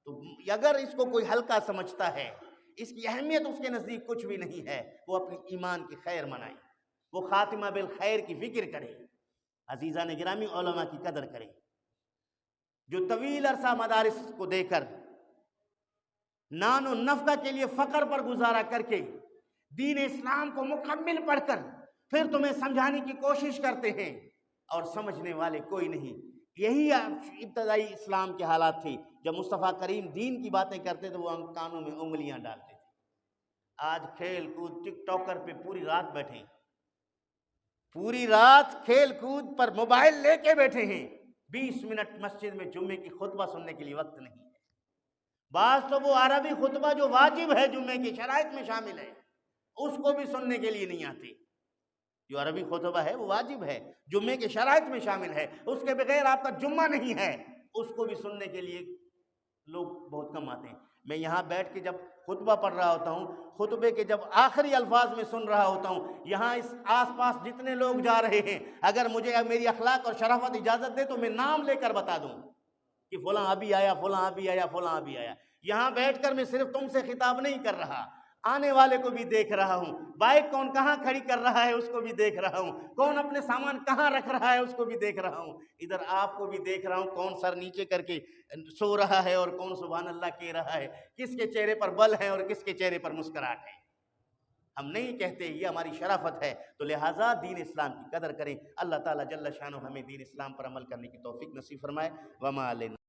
تو اگر اس کو کوئی ہلکا سمجھتا ہے، اس کی اہمیت اس کے نزدیک کچھ بھی نہیں ہے، وہ اپنی ایمان کی خیر منائے، وہ خاتمہ بالخیر کی فکر کرے، عزیزان گرامی علماء کی قدر کرے، جو طویل عرصہ مدارس کو دے کر نان و نفقہ کے لیے فقر پر گزارا کر کے دین اسلام کو مکمل پڑھ کر پھر تمہیں سمجھانے کی کوشش کرتے ہیں، اور سمجھنے والے کوئی نہیں۔ یہی ابتدائی اسلام کے حالات تھی، جب مصطفیٰ کریم دین کی باتیں کرتے تو وہ کانوں میں انگلیاں ڈالتے تھے۔ آج کھیل کود، ٹک ٹاکر پہ پوری رات بیٹھے، پوری رات کھیل کود پر موبائل لے کے بیٹھے ہیں، 20 منٹ مسجد میں جمعے کی خطبہ سننے کے لیے وقت نہیں ہے۔ بعض تو وہ عربی خطبہ جو واجب ہے، جمعے کی شرائط میں شامل ہے، اس کو بھی سننے کے لیے نہیں آتے۔ جو عربی خطبہ ہے وہ واجب ہے، جمعے کے شرائط میں شامل ہے، اس کے بغیر آپ کا جمعہ نہیں ہے، اس کو بھی سننے کے لیے لوگ بہت کم آتے ہیں۔ میں یہاں بیٹھ کے جب خطبہ پڑھ رہا ہوتا ہوں، خطبے کے جب آخری الفاظ میں سن رہا ہوتا ہوں، یہاں اس آس پاس جتنے لوگ جا رہے ہیں، اگر مجھے میری اخلاق اور شرافت اجازت دے تو میں نام لے کر بتا دوں کہ فلاں ابھی آیا، فلاں ابھی آیا، فلاں ابھی آیا۔ یہاں بیٹھ کر میں صرف تم سے خطاب نہیں کر رہا، آنے والے کو بھی دیکھ رہا ہوں، بائک کون کہاں کھڑی کر رہا ہے اس کو بھی دیکھ رہا ہوں، کون اپنے سامان کہاں رکھ رہا ہے اس کو بھی دیکھ رہا ہوں، ادھر آپ کو بھی دیکھ رہا ہوں، کون سر نیچے کر کے سو رہا ہے اور کون سبحان اللہ کہہ رہا ہے، کس کے چہرے پر بل ہے اور کس کے چہرے پر مسکراہٹ ہے۔ ہم نہیں کہتے، یہ ہماری شرافت ہے، تو لہٰذا دین اسلام کی قدر کریں۔ اللہ تعالیٰ جل شانہ ہمیں دین اسلام پر عمل کرنے کی توفیق نصیب فرمائے۔ وما علینا